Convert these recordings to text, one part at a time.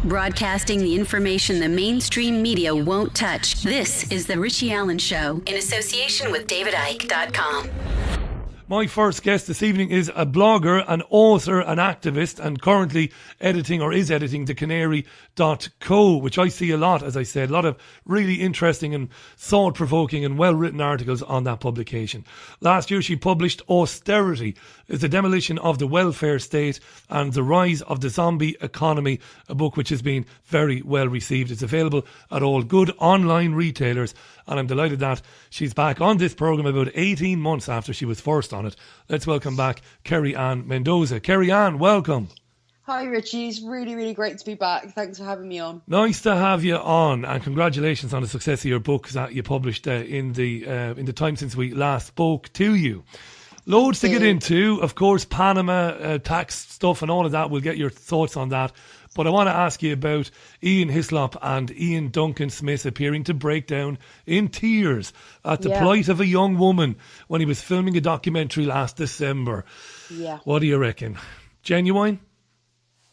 Broadcasting the information the mainstream media won't touch. This is The Richie Allen Show in association with DavidIke.com. My first guest this evening is a blogger, an author, an activist, and currently editing the Canary.co, which I see a lot, as I said, a lot of really interesting and thought-provoking and well-written articles on that publication. Last year she published Austerity, is the demolition of the welfare state and the rise of the zombie economy, a book which has been very well received. It's available at all good online retailers, and I'm delighted that she's back on this programme about 18 months after she was first on it. Let's welcome back Kerry-Anne Mendoza. Kerry-Anne, welcome. Hi Richie, it's really, really great to be back. Thanks for having me on. Nice to have you on, and congratulations on the success of your book that you published in the time since we last spoke to you. Loads to get into, of course, Panama, tax stuff and all of that. We'll get your thoughts on that. But I want to ask you about Ian Hislop and Ian Duncan Smith appearing to break down in tears at the plight of a young woman when he was filming a documentary last December. Yeah. What do you reckon? Genuine?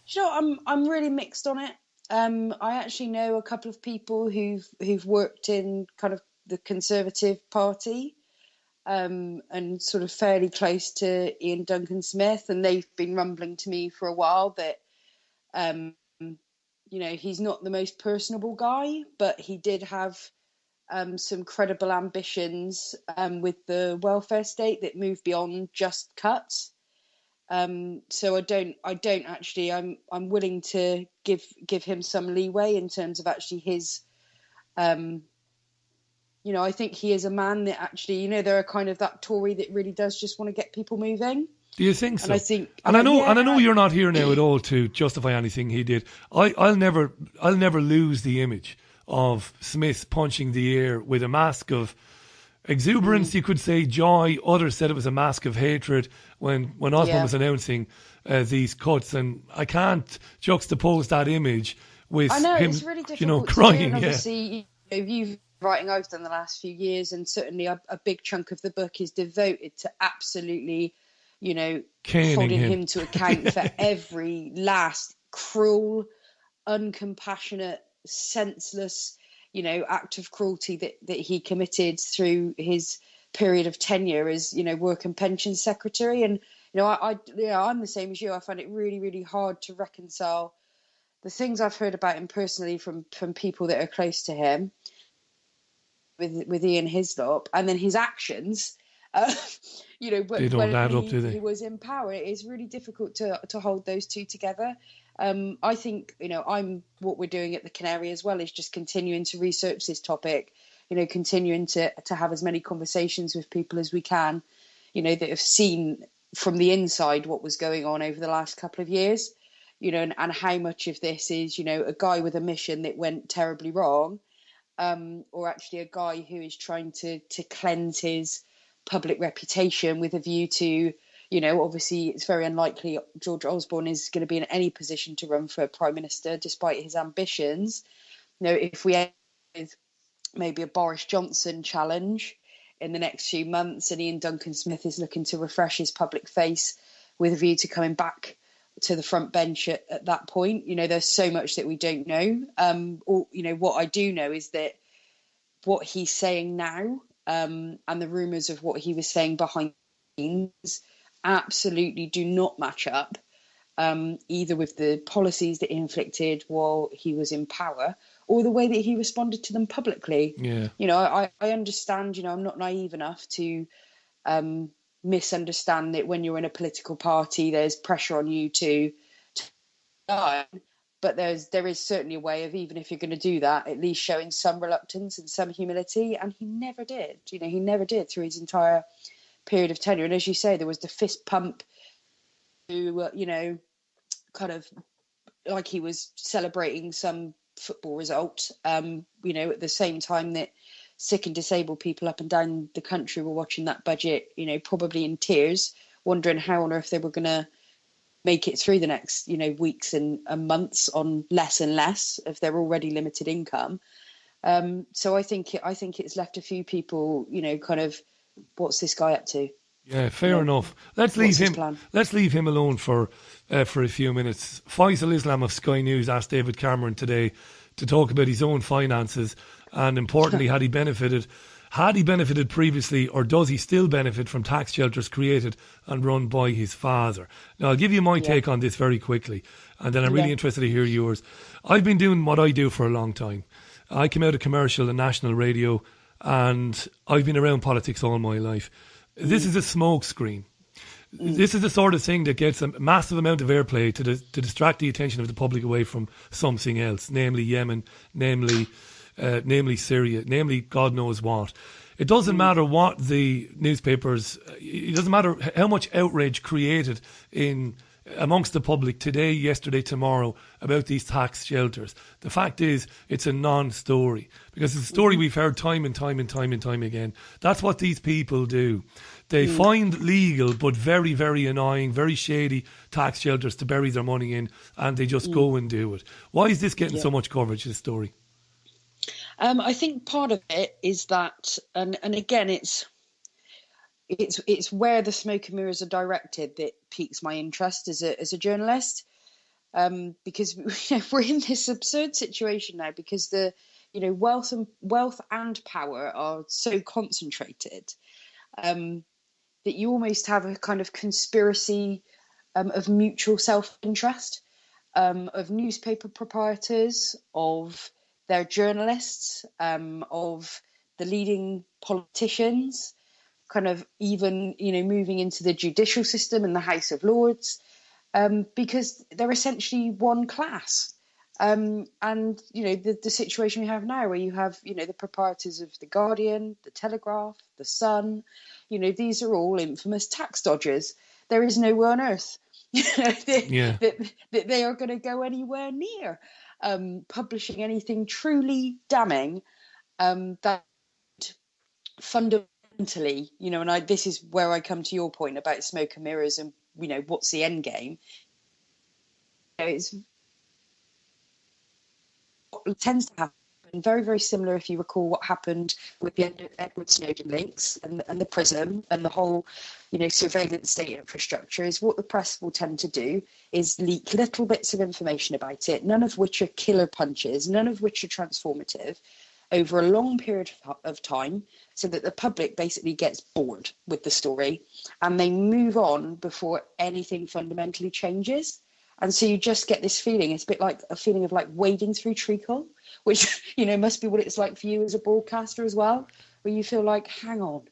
Sure, I'm really mixed on it. I actually know a couple of people who've worked in kind of the Conservative Party, and sort of fairly close to Ian Duncan Smith, and they've been rumbling to me for a while that he's not the most personable guy, but he did have some credible ambitions with the welfare state that move beyond just cuts. So I don't actually. I'm willing to give him some leeway in terms of actually his. I think he is a man that actually, there are kind of that Tory that really does just want to get people moving. Do you think so? And I know you're not here now at all to justify anything he did. I'll never lose the image of Smith punching the air with a mask of exuberance, you could say, joy. Others said it was a mask of hatred when Osborne was announcing these cuts, and I can't juxtapose that image with him, it's really difficult crying. To do, obviously, you've writing I've done the last few years, and certainly a big chunk of the book is devoted to absolutely, holding him to account for every last cruel, uncompassionate, senseless, act of cruelty that he committed through his period of tenure as, Work and Pensions Secretary. And, I'm the same as you. I find it really, really hard to reconcile the things I've heard about him personally from people that are close to him with Ian Hislop, and then his actions, they don't add up, do they? He was in power. It is really difficult to hold those two together. I think, what we're doing at the Canary as well is just continuing to research this topic, continuing to have as many conversations with people as we can, that have seen from the inside what was going on over the last couple of years, and how much of this is, a guy with a mission that went terribly wrong, or actually a guy who is trying to cleanse his public reputation with a view to, obviously it's very unlikely George Osborne is going to be in any position to run for Prime Minister despite his ambitions. If we end with maybe a Boris Johnson challenge in the next few months, and Ian Duncan Smith is looking to refresh his public face with a view to coming back to the front bench at that point, there's so much that we don't know. What I do know is that what he's saying now, and the rumours of what he was saying behind the scenes absolutely do not match up, either with the policies that he inflicted while he was in power or the way that he responded to them publicly. I understand, I'm not naive enough to misunderstand that when you're in a political party there's pressure on you to die, but there is certainly a way of, even if you're going to do that, at least showing some reluctance and some humility, and he never did. He never did through his entire period of tenure. And as you say, there was the fist pump to kind of like he was celebrating some football result, at the same time that sick and disabled people up and down the country were watching that budget, probably in tears, wondering how on earth they were going to make it through the next, weeks and months on less and less of their already limited income. So I think it's left a few people, kind of, what's this guy up to? Yeah, fair enough. Let's leave him alone for a few minutes. Faisal Islam of Sky News asked David Cameron today to talk about his own finances and, importantly, had he benefited previously, or does he still benefit from tax shelters created and run by his father? Now, I'll give you my take on this very quickly, and then I'm really interested to hear yours. I've been doing what I do for a long time. I came out of commercial and national radio, and I've been around politics all my life. This is a smoke screen. This is the sort of thing that gets a massive amount of airplay to distract the attention of the public away from something else, namely Yemen, namely Syria, namely God knows what. It doesn't matter what the newspapers, it doesn't matter how much outrage created amongst the public today, yesterday, tomorrow about these tax shelters. The fact is, it's a non-story because it's a story we've heard time and time again. That's what these people do. They find legal but very, very annoying, very shady tax shelters to bury their money in, and they just go and do it. Why is this getting so much coverage, this story? I think part of it is that, and again, it's where the smoke and mirrors are directed that piques my interest as a journalist, because we're in this absurd situation now because the wealth and power are so concentrated that you almost have a kind of conspiracy of mutual self-interest, of newspaper proprietors, of their journalists, of the leading politicians, kind of even, moving into the judicial system and the House of Lords, because they're essentially one class. And, the situation we have now where you have, the proprietors of The Guardian, The Telegraph, The Sun, these are all infamous tax dodgers. There is no way on earth that they are going to go anywhere near publishing anything truly damning that fundamentally, and this is where I come to your point about smoke and mirrors and, what's the end game. It's what tends to happen. Very, very similar, if you recall, what happened with the Edward Snowden links and the PRISM and the whole, surveillance state infrastructure, is what the press will tend to do is leak little bits of information about it, none of which are killer punches, none of which are transformative, over a long period of time, so that the public basically gets bored with the story and they move on before anything fundamentally changes. And so you just get this feeling, it's a bit like a feeling of like wading through treacle, which, must be what it's like for you as a broadcaster as well, where you feel like, hang on,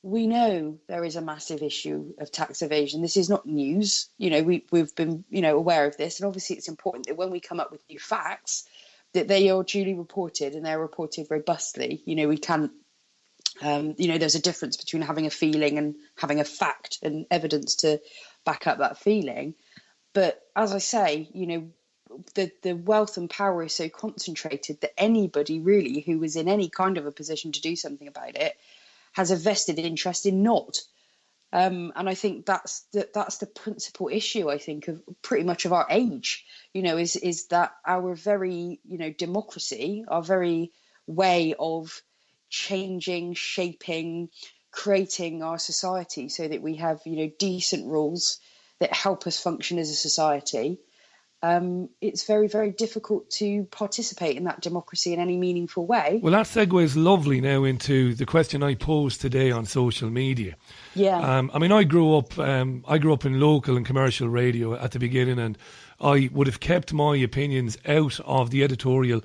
we know there is a massive issue of tax evasion. This is not news. We've been, aware of this. And obviously it's important that when we come up with new facts, that they are duly reported and they're reported robustly. We can't, there's a difference between having a feeling and having a fact and evidence to back up that feeling. But as I say, the wealth and power is so concentrated that anybody really who is in any kind of a position to do something about it has a vested interest in not. And I think that's the principal issue, I think, of pretty much of our age, is that our very, democracy, our very way of changing, shaping, creating our society so that we have, decent rules that help us function as a society. It's very, very difficult to participate in that democracy in any meaningful way. Well, that segues lovely now into the question I posed today on social media. Yeah. I grew up in local and commercial radio at the beginning, and I would have kept my opinions out of the editorial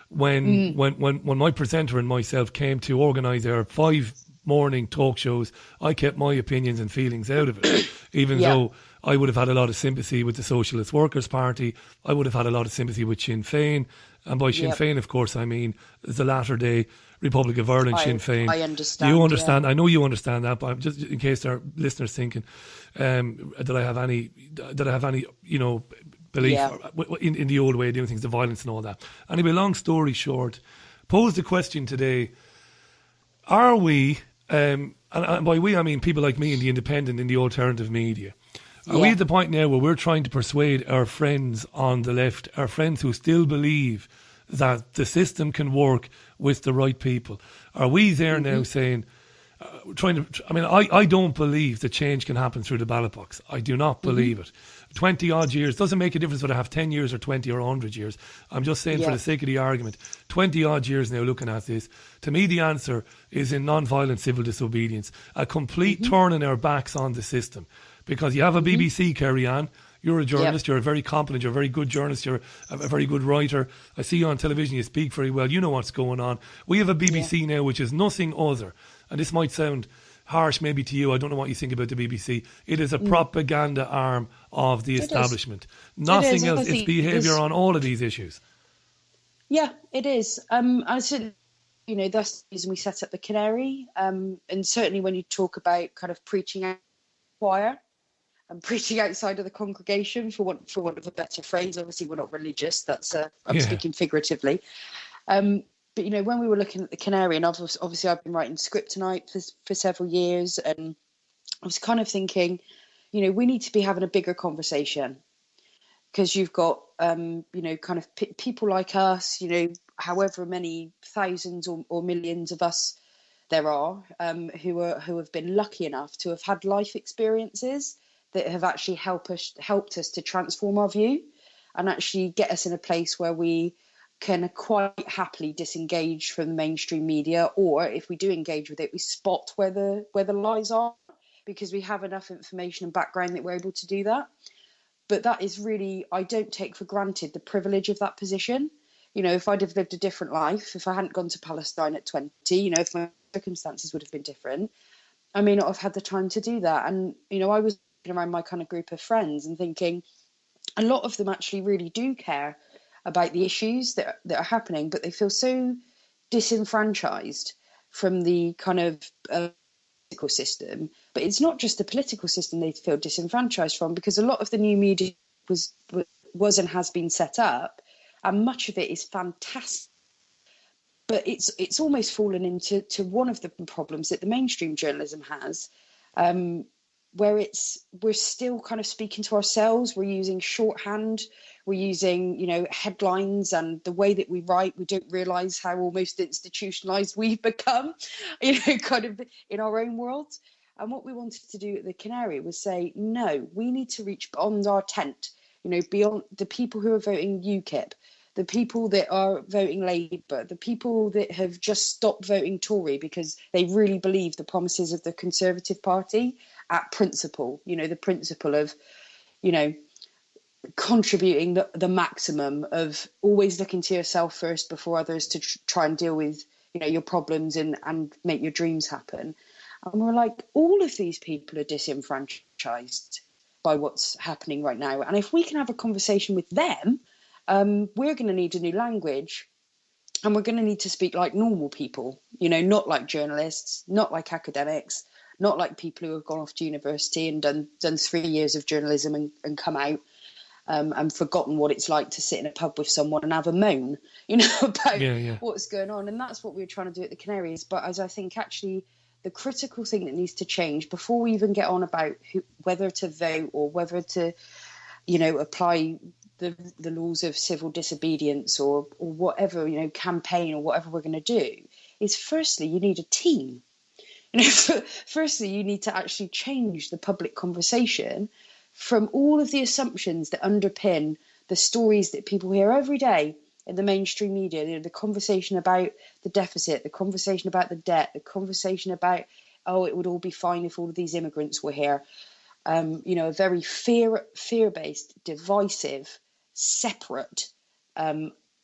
when my presenter and myself came to organise our 5 morning talk shows. I kept my opinions and feelings out of it, even though I would have had a lot of sympathy with the Socialist Workers' Party. I would have had a lot of sympathy with Sinn Féin. And by Sinn Féin, of course, I mean the latter-day Republic of Ireland, Sinn Féin. I understand. You understand. Yeah. I know you understand that, but just in case our listeners thinking that I have any, belief in the old way of doing things, the violence and all that. Anyway, long story short, posed the question today: are we, and by we I mean people like me in the independent, in the alternative media, are we at the point now where we're trying to persuade our friends on the left, our friends who still believe that the system can work with the right people? Are we there now saying, I don't believe that change can happen through the ballot box. I do not believe it. 20 odd years doesn't make a difference whether I have 10 years or 20 or 100 years. I'm just saying for the sake of the argument, 20 odd years now looking at this, to me the answer is in non-violent civil disobedience, a complete turning our backs on the system. Because you have a BBC, Kerry-Anne, you're a journalist, you're a very competent, you're a very good journalist, you're a very good writer. I see you on television, you speak very well, you know what's going on. We have a BBC now which is nothing other, and this might sound harsh maybe to you, I don't know what you think about the BBC. It is a propaganda arm of the establishment. Nothing else, its behaviour on all of these issues. Yeah, it is. I said, that's the reason we set up the Canary, and certainly when you talk about kind of preaching out choir, and preaching outside of the congregation, for want of a better phrase. Obviously, we're not religious. That's I'm speaking figuratively. But when we were looking at the Canary, and obviously I've been writing Scriptonite for several years, and I was kind of thinking, we need to be having a bigger conversation, because you've got kind of people like us, however many thousands or millions of us there are, who have been lucky enough to have had life experiences that have actually helped us to transform our view and actually get us in a place where we can quite happily disengage from the mainstream media, or if we do engage with it, we spot where the lies are, because we have enough information and background that we're able to do that. But that is really, I don't take for granted the privilege of that position. If I'd have lived a different life, if I hadn't gone to Palestine at 20, if my circumstances would have been different, I may not have had the time to do that. And, I was around my kind of group of friends and thinking a lot of them actually really do care about the issues that are happening, but they feel so disenfranchised from the kind of political system. But it's not just the political system they feel disenfranchised from, because a lot of the new media was and has been set up, and much of it is fantastic. But it's almost fallen into one of the problems that the mainstream journalism has, where we're still kind of speaking to ourselves. We're using shorthand, we're using headlines, and the way that we write, we don't realise how almost institutionalised we've become, kind of in our own world. And what we wanted to do at the Canary was say, no, we need to reach beyond our tent, beyond the people who are voting UKIP, the people that are voting Labour, the people that have just stopped voting Tory because they really believe the promises of the Conservative Party at principle, the principle of, contributing the maximum, of always looking to yourself first before others to try and deal with, your problems and make your dreams happen. And we're like, all of these people are disenfranchised by what's happening right now. And if we can have a conversation with them, we're going to need a new language, and we're going to need to speak like normal people, not like journalists, not like academics, not like people who have gone off to university and done 3 years of journalism and come out and forgotten what it's like to sit in a pub with someone and have a moan, about what's going on. And that's what we're trying to do at the Canaries. But as I think actually the critical thing that needs to change before we even get on about whether to vote or whether to, apply the laws of civil disobedience or whatever, campaign or whatever we're going to do, is firstly, you need a team. Firstly, you need to actually change the public conversation from all of the assumptions that underpin the stories that people hear every day in the mainstream media. The conversation about the deficit, the conversation about the debt, the conversation about, it would all be fine if all of these immigrants were here. A very fear-based, divisive, separate,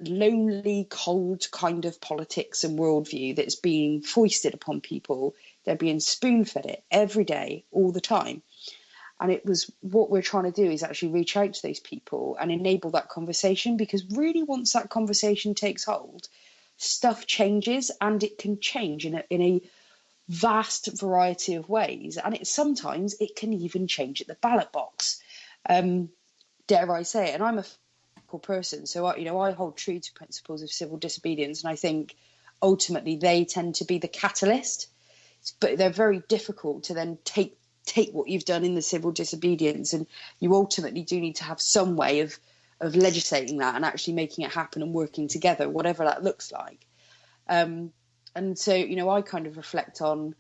lonely, cold kind of politics and worldview that's being foisted upon people. They're being spoon-fed it every day, all the time. And it was what we're trying to do is actually reach out to those people and enable that conversation, because really once that conversation takes hold, stuff changes, and it can change in a vast variety of ways. And sometimes it can even change at the ballot box. Dare I say it? And I'm a person, so I hold true to principles of civil disobedience, and I think ultimately they tend to be the catalyst, but they're very difficult to then take what you've done in the civil disobedience, and you ultimately do need to have some way of legislating that and actually making it happen and working together, whatever that looks like. And so I kind of reflect on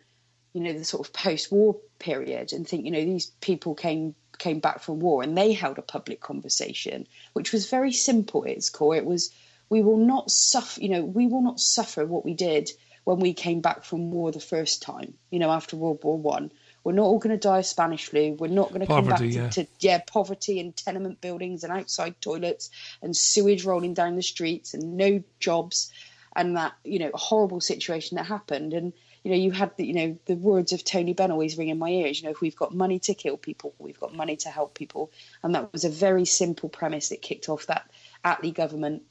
the sort of post-war period and think, these people came back from war and they held a public conversation, which was very simple at its core. It was, we will not suffer what we did when we came back from war the first time, after World War One. We're not all going to die of Spanish flu. We're not going to come back to poverty and tenement buildings and outside toilets and sewage rolling down the streets and no jobs and that, horrible situation that happened. And, you had the words of Tony Benn always ring in my ears, if we've got money to kill people, we've got money to help people. And that was a very simple premise that kicked off that Attlee government.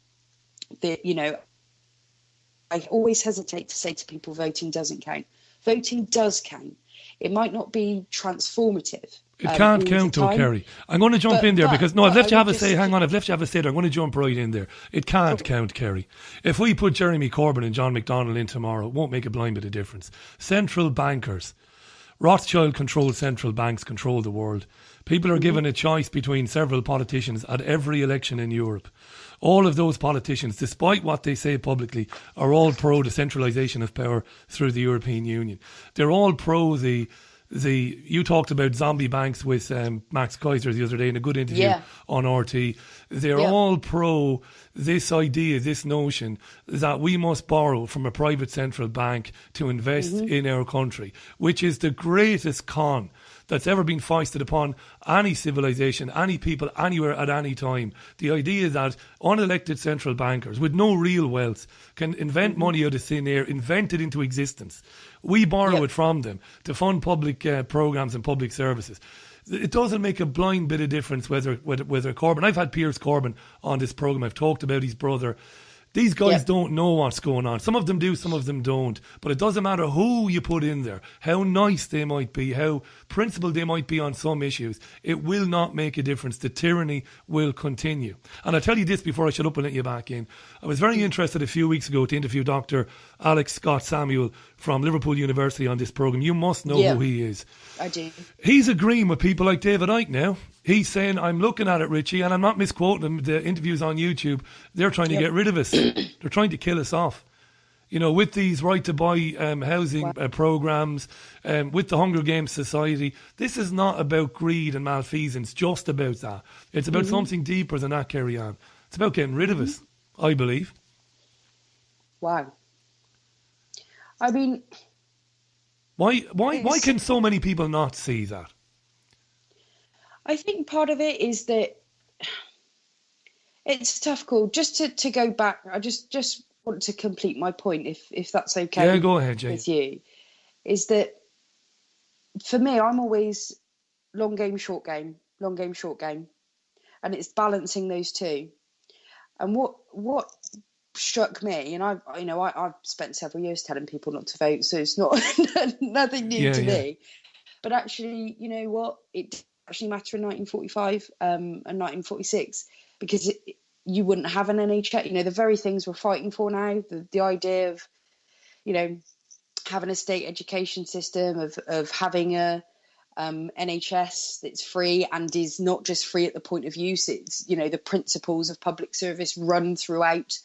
That, I always hesitate to say to people voting doesn't count. Voting does count. It might not be transformative. It can't count, though, Kerry. I'm going to jump in there because, I've left you have a say. Hang on, I've left you have a say there. I'm going to jump right in there. It can't count, Kerry. If we put Jeremy Corbyn and John McDonnell in tomorrow, it won't make a blind bit of difference. Central bankers, Rothschild-controlled central banks control the world. People are given a choice between several politicians at every election in Europe. All of those politicians, despite what they say publicly, are all pro the centralisation of power through the European Union. They're all pro you talked about zombie banks with Max Kaiser the other day in a good interview on RT. They're all pro this idea, this notion that we must borrow from a private central bank to invest in our country, which is the greatest con that's ever been foisted upon any civilization, any people, anywhere, at any time. The idea that unelected central bankers with no real wealth can invent money out of thin air, invent it into existence. We borrow it from them to fund public programmes and public services. It doesn't make a blind bit of difference whether Corbyn... I've had Piers Corbyn on this programme. I've talked about his brother. These guys don't know what's going on. Some of them do, some of them don't. But it doesn't matter who you put in there, how nice they might be, how principled they might be on some issues. It will not make a difference. The tyranny will continue. And I'll tell you this before I shut up and let you back in. I was very interested a few weeks ago to interview Dr. Alex Scott Samuel from Liverpool University on this programme. You must know who he is. I do. He's agreeing with people like David Icke now. He's saying, I'm looking at it, Richie, and I'm not misquoting him. The interviews on YouTube, they're trying to get rid of us. They're trying to kill us off. With these right-to-buy housing programmes, with the Hunger Games Society. This is not about greed and malfeasance, just about that. It's about something deeper than that, Kerry-Anne. It's about getting rid of us, I believe. Wow. I mean... Why can so many people not see that? I think part of it is that it's a tough call. Just to go back, I just want to complete my point, if that's okay. Yeah, go ahead, Jane. With you, is that for me, I'm always long game, short game, and it's balancing those two. And what struck me, and I've spent several years telling people not to vote, so it's not nothing new to me. But actually, you know what? It actually matter in 1945 and 1946 because you wouldn't have an NHS. The very things we're fighting for now, the idea of, having a state education system, of having a NHS that's free and is not just free at the point of use. It's, the principles of public service run throughout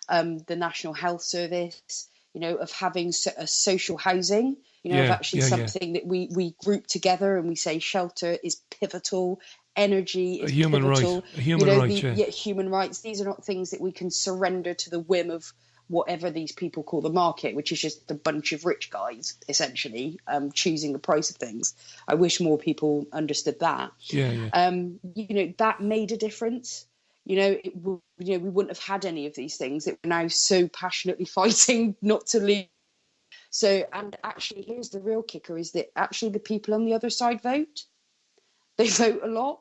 the National Health Service, of having a social housing, of actually something that we group together and we say shelter is pivotal, energy is human pivotal. A human right. Human rights. These are not things that we can surrender to the whim of whatever these people call the market, which is just a bunch of rich guys, essentially, choosing the price of things. I wish more people understood that. That made a difference. We wouldn't have had any of these things that we're now so passionately fighting not to lose. So, and actually, here's the real kicker, is that actually the people on the other side vote. They vote a lot.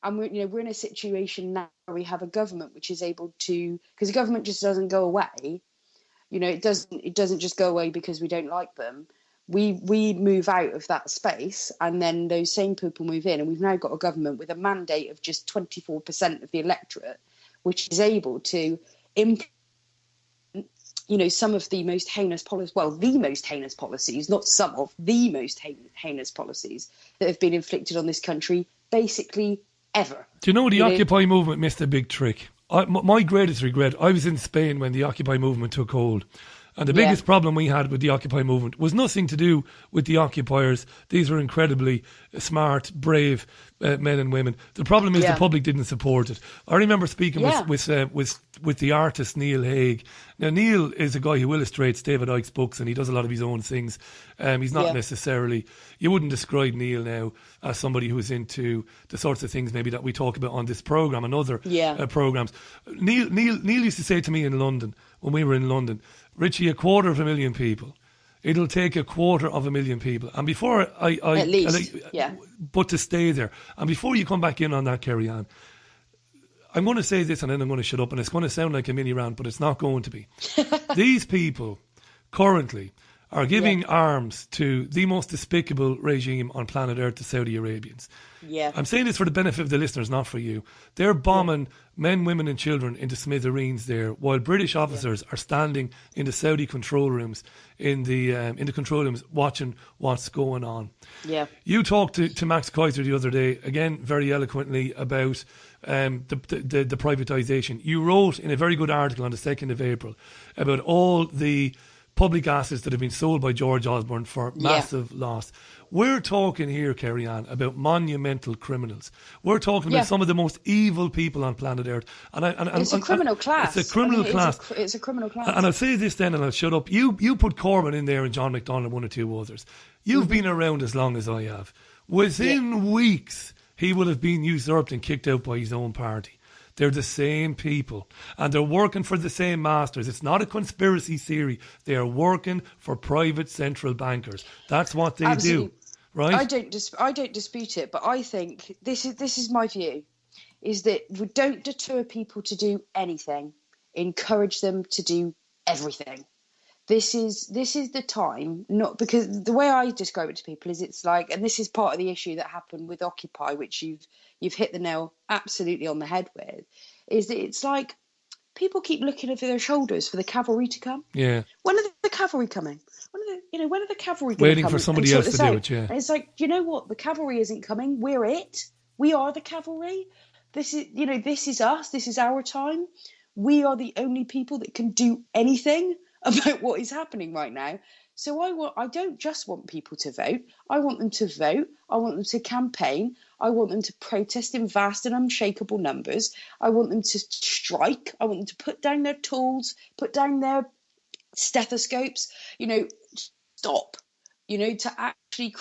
And we're in a situation now where we have a government which is able to, because the government just doesn't go away. It doesn't just go away because we don't like them. We move out of that space, and then those same people move in, and we've now got a government with a mandate of just 24% of the electorate, which is able to implement, some of the most heinous policies, the most heinous policies, not some of, the most heinous policies that have been inflicted on this country, basically ever. Do you know the Occupy movement missed a big trick? My greatest regret, I was in Spain when the Occupy movement took hold. And the biggest problem we had with the Occupy movement was nothing to do with the occupiers. These were incredibly smart, brave men and women. The problem is the public didn't support it. I remember speaking with the artist Neil Haig. Now, Neil is a guy who illustrates David Icke's books, and he does a lot of his own things. He's not necessarily, you wouldn't describe Neil now as somebody who's into the sorts of things maybe that we talk about on this programme and other programmes. Neil used to say to me in London, when we were in London, Richie, 250,000 people. It'll take 250,000 people. And before at least, but to stay there. And before you come back in on that, Kerry-Anne, I'm going to say this and then I'm going to shut up, and it's going to sound like a mini rant, but it's not going to be. These people currently are giving arms to the most despicable regime on planet Earth, the Saudi Arabians. Yeah. I'm saying this for the benefit of the listeners, not for you. They're bombing men, women and children into smithereens there, while British officers are standing in the Saudi control rooms, in the control rooms, watching what's going on. Yeah. You talked to Max Kaiser the other day, again, very eloquently about the privatisation. You wrote in a very good article on the 2nd of April about all the public assets that have been sold by George Osborne for massive loss. We're talking here, Kerry-Anne, about monumental criminals. We're talking about some of the most evil people on planet Earth. And it's a criminal class. It's a criminal class. It's a criminal class. And I'll say this then and I'll shut up. You put Corbyn in there and John McDonnell and one or two others. You've been around as long as I have. Within weeks, he will have been usurped and kicked out by his own party. They're the same people and they're working for the same masters. It's not a conspiracy theory. They are working for private central bankers. That's what they do, right? I don't dispute it, but I think this is my view, is that we don't deter people to do anything, encourage them to do everything. This is the time, not because the way I describe it to people is it's like, and this is part of the issue that happened with Occupy, which you've hit the nail absolutely on the head with, is that it's like people keep looking over their shoulders for the cavalry to come. Yeah. When are the cavalry coming? When are the cavalry going to come? Waiting for somebody else to do it, yeah. And it's like, you know what? The cavalry isn't coming. We're it. We are the cavalry. This is us. This is our time. We are the only people that can do anything about what is happening right now. So I don't just want people to vote. I want them to vote. I want them to campaign. I want them to protest in vast and unshakable numbers. I want them to strike. I want them to put down their tools, put down their stethoscopes, stop, to actually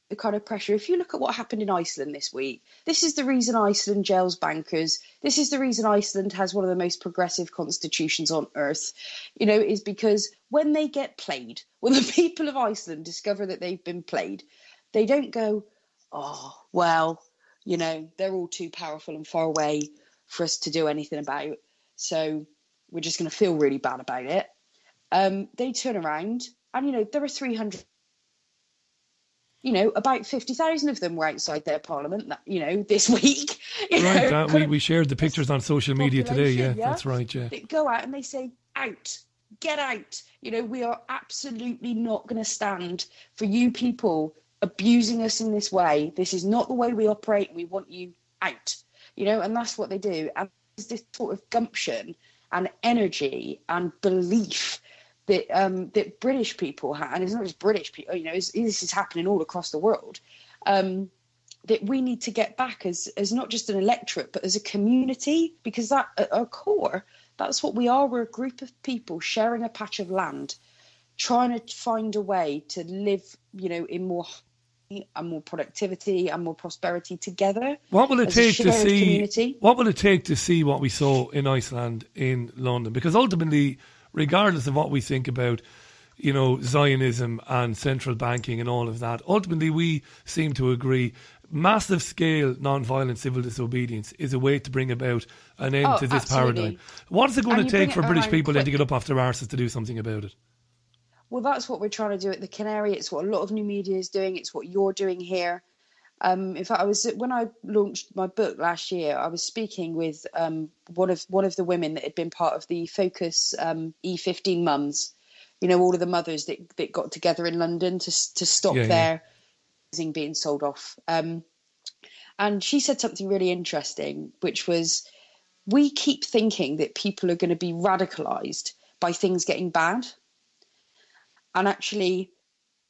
the kind of pressure. If you look at what happened in Iceland this week, this is the reason Iceland jails bankers. This is the reason Iceland has one of the most progressive constitutions on earth, is because when they get played, when the people of Iceland discover that they've been played, they don't go, oh, well, they're all too powerful and far away for us to do anything about. So we're just going to feel really bad about it. They turn around and, there are 300, about 50,000 of them were outside their parliament, this week. We shared the pictures on social media today. Yeah, that's right. Yeah. They go out and they say, out, get out. We are absolutely not going to stand for you people abusing us in this way. This is not the way we operate. We want you out, and that's what they do. And there's this sort of gumption and energy and belief that British people have, and it's not just British people, this is happening all across the world, that we need to get back as not just an electorate, but as a community, because that at our core, that's what we are. We're a group of people sharing a patch of land, trying to find a way to live, in more and more productivity and more prosperity together. What will it take to see community? What will it take to see what we saw in Iceland, in London? Because ultimately, regardless of what we think about, Zionism and central banking and all of that, ultimately we seem to agree massive scale non-violent civil disobedience is a way to bring about an end to this paradigm. What is it going to take for British people then to get up off their arses to do something about it? Well, that's what we're trying to do at the Canary. It's what a lot of new media is doing. It's what you're doing here. In fact, when I launched my book last year, I was speaking with one of the women that had been part of the Focus E15 mums. All of the mothers that got together in London to stop their housing being sold off. And she said something really interesting, which was, we keep thinking that people are going to be radicalised by things getting bad. And actually,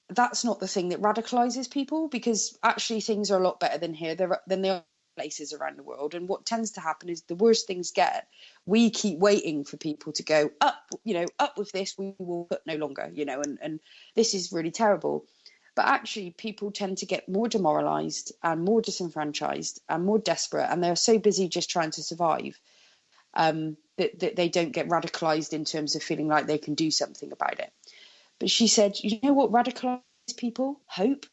that's not the thing that radicalizes people, because actually things are a lot better than here than they are places around the world. And what tends to happen is the worse things get, we keep waiting for people to go up, up with this, we will put no longer, and this is really terrible. But actually people tend to get more demoralized and more disenfranchised and more desperate, and they're so busy just trying to survive that they don't get radicalized in terms of feeling like they can do something about it. But she said, you know what radicalizes people? Hope.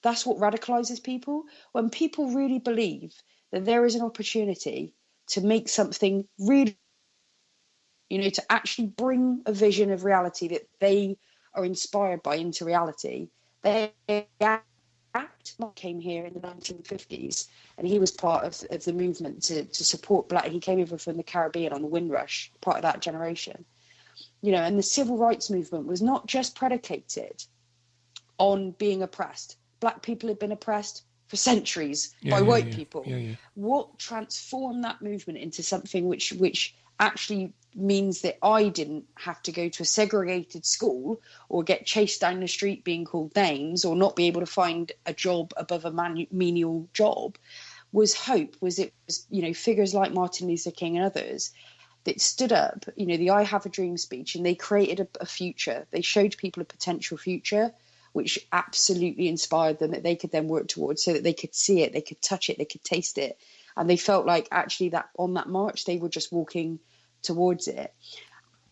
That's what radicalizes people. When people really believe that there is an opportunity to make something really, to actually bring a vision of reality that they are inspired by into reality, they act. Mark came here in the 1950s, and he was part of the movement to support Black. He came over from the Caribbean on the Windrush, part of that generation. And the civil rights movement was not just predicated on being oppressed. Black people had been oppressed for centuries by white people. What transformed that movement into something which actually means that I didn't have to go to a segregated school or get chased down the street being called names or not be able to find a job above a menial job, was hope. It was figures like Martin Luther King and others that stood up, the I Have a Dream speech, and they created a future. They showed people a potential future, which absolutely inspired them, that they could then work towards, so that they could see it, they could touch it, they could taste it. And they felt like actually that on that march, they were just walking towards it.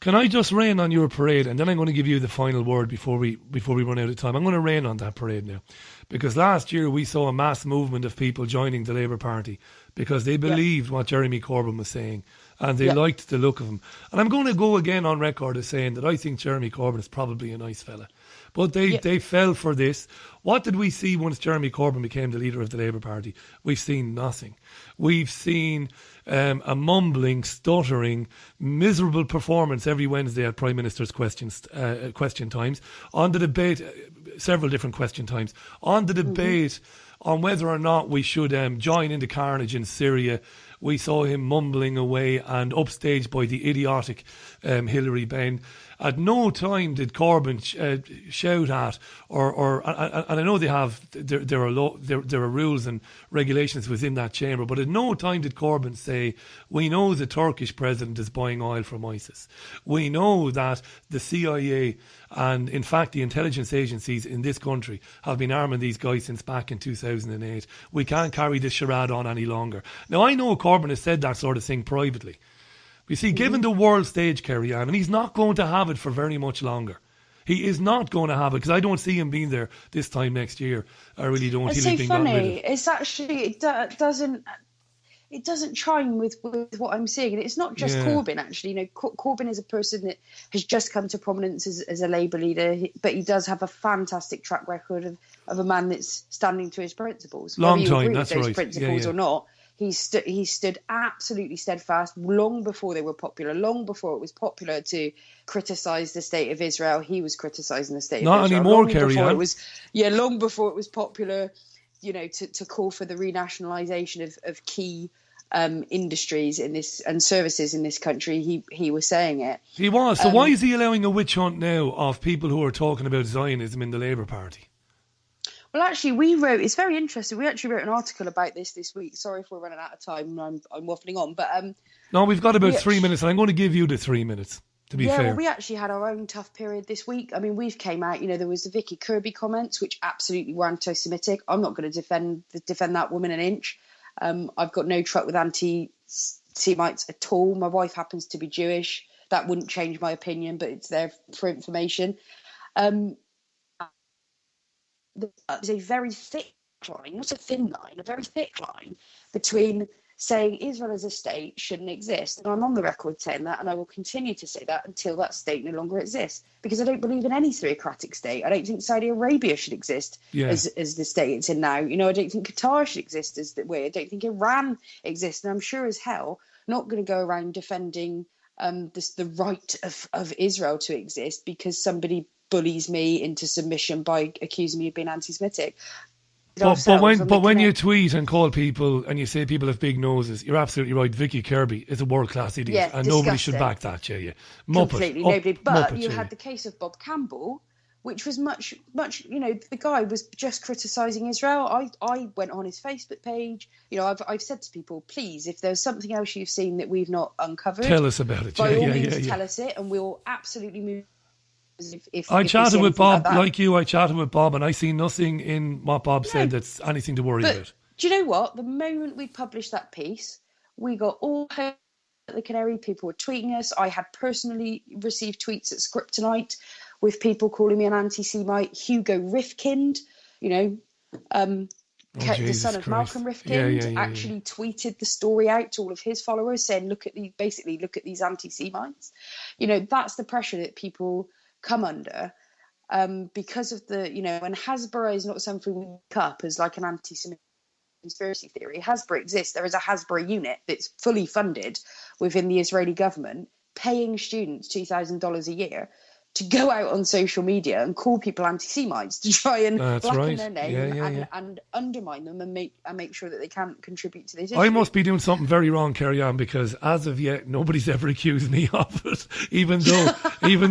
Can I just rain on your parade, and then I'm going to give you the final word before we run out of time. I'm going to rain on that parade now, because last year we saw a mass movement of people joining the Labour Party because they believed what Jeremy Corbyn was saying, and they liked the look of him. And I'm going to go again on record as saying that I think Jeremy Corbyn is probably a nice fella. But they fell for this. What did we see once Jeremy Corbyn became the leader of the Labour Party? We've seen nothing. We've seen a mumbling, stuttering, miserable performance every Wednesday at Prime Minister's question times. On the debate, several different question times. On the debate on whether or not we should join in the carnage in Syria, we saw him mumbling away and upstaged by the idiotic Hilary Benn. At no time did Corbyn shout at, and I know there are rules and regulations within that chamber, but at no time did Corbyn say, we know the Turkish president is buying oil from ISIS. We know that the CIA and, in fact, the intelligence agencies in this country have been arming these guys since back in 2008. We can't carry this charade on any longer. Now, I know Corbyn has said that sort of thing privately. You see, given the world stage, Kerry-Anne, and he's not going to have it for very much longer. He is not going to have it, because I don't see him being there this time next year. I really don't. It's so funny. It's actually, it doesn't chime with what I'm seeing. And it's not just Corbyn, actually. Corbyn is a person that has just come to prominence as a Labour leader, but he does have a fantastic track record of a man that's standing to his principles. Long whether you time, agree that's with those right. principles or not. He stood absolutely steadfast long before they were popular, long before it was popular to criticise the state of Israel. He was criticising the state of Israel. Not anymore, Kerry-Anne. Long before it was popular, to call for the renationalisation of key industries in this and services in this country. He was saying it. He was. So why is he allowing a witch hunt now of people who are talking about Zionism in the Labour Party? Well, actually, it's very interesting. We actually wrote an article about this week. Sorry if we're running out of time and I'm waffling on. But no, we've got about 3 minutes, and I'm going to give you the 3 minutes, to be fair. Well, we actually had our own tough period this week. I mean, we've came out, there was the Vicky Kirby comments, which absolutely were anti-Semitic. I'm not going to defend that woman an inch. I've got no truck with anti-Semites at all. My wife happens to be Jewish. That wouldn't change my opinion, but it's there for information. There's a very thick line, not a thin line, a very thick line between saying Israel as a state shouldn't exist. And I'm on the record saying that, and I will continue to say that until that state no longer exists, because I don't believe in any theocratic state. I don't think Saudi Arabia should exist as the state it's in now. I don't think Qatar should exist as the way. I don't think Iran exists. And I'm sure as hell not going to go around defending the right of Israel to exist because somebody bullies me into submission by accusing me of being anti-Semitic. But when you tweet and call people and you say people have big noses, you're absolutely right. Vicky Kirby is a world class idiot, and nobody should back that. Yeah. Muppet. Completely, nobody. But you had the case of Bob Campbell, which was much. The guy was just criticising Israel. I went on his Facebook page. I've said to people, please, if there's something else you've seen that we've not uncovered, tell us about it. By all means, tell us it, and we'll absolutely move. I chatted with Bob, like you. I chatted with Bob, and I see nothing in what Bob said that's anything to worry about. Do you know what? The moment we published that piece, we got all at the Canary. People were tweeting us. I had personally received tweets at Script Tonight with people calling me an anti-Semite. Hugo Rifkind, the son of Malcolm Rifkind, actually tweeted the story out to all of his followers, saying, "Look at these anti-Semites." That's the pressure that people come under because of and Hasbro is not something we pick up as like an anti-Semitic conspiracy theory. Hasbro exists. There is a Hasbro unit that's fully funded within the Israeli government, paying students $2,000 a year to go out on social media and call people anti-Semites to try and blacken their name and undermine them and make sure that they can't contribute to this issue. I must be doing something very wrong, Kerry-Anne, because as of yet nobody's ever accused me of it. Even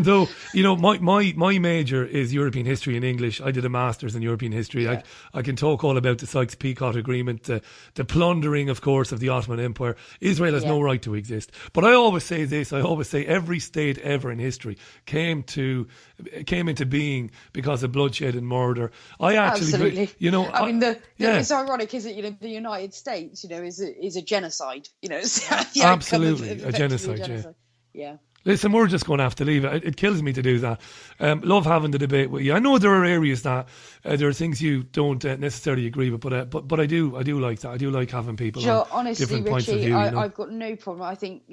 though my major is European history and English. I did a master's in European history. Yeah. I can talk all about the Sykes-Picot Agreement, the plundering, of course, of the Ottoman Empire. Israel has no right to exist. But I always say this. I always say every state ever in history came into being because of bloodshed and murder. Absolutely. It's ironic, isn't it? The United States, is a genocide. Absolutely, a genocide. Yeah. Listen, we're just going to have to leave it. It kills me to do that. Love having the debate with you. I know there are areas that there are things you don't necessarily agree with, but I do like that. I do like having people on honestly, different Richie, points of view. I've got no problem. I think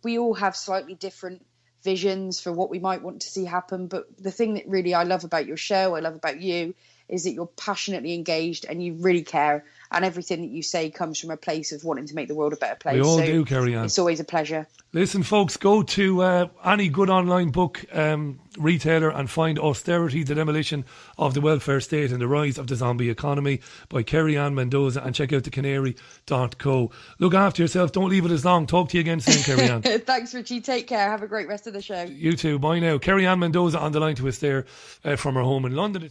we all have slightly different visions for what we might want to see happen, but the thing that really I love about your show, I love about you, is that you're passionately engaged and you really care, and everything that you say comes from a place of wanting to make the world a better place. We all do, Kerry-Anne. It's always a pleasure. Listen, folks, go to any good online book retailer and find Austerity, the Demolition of the Welfare State and the Rise of the Zombie Economy by Kerry-Anne Mendoza, and check out the Canary.co. Look after yourself. Don't leave it as long. Talk to you again soon, Kerry-Anne. Thanks, Richie. Take care. Have a great rest of the show. You too. Bye now. Kerry-Anne Mendoza on the line to us there from her home in London.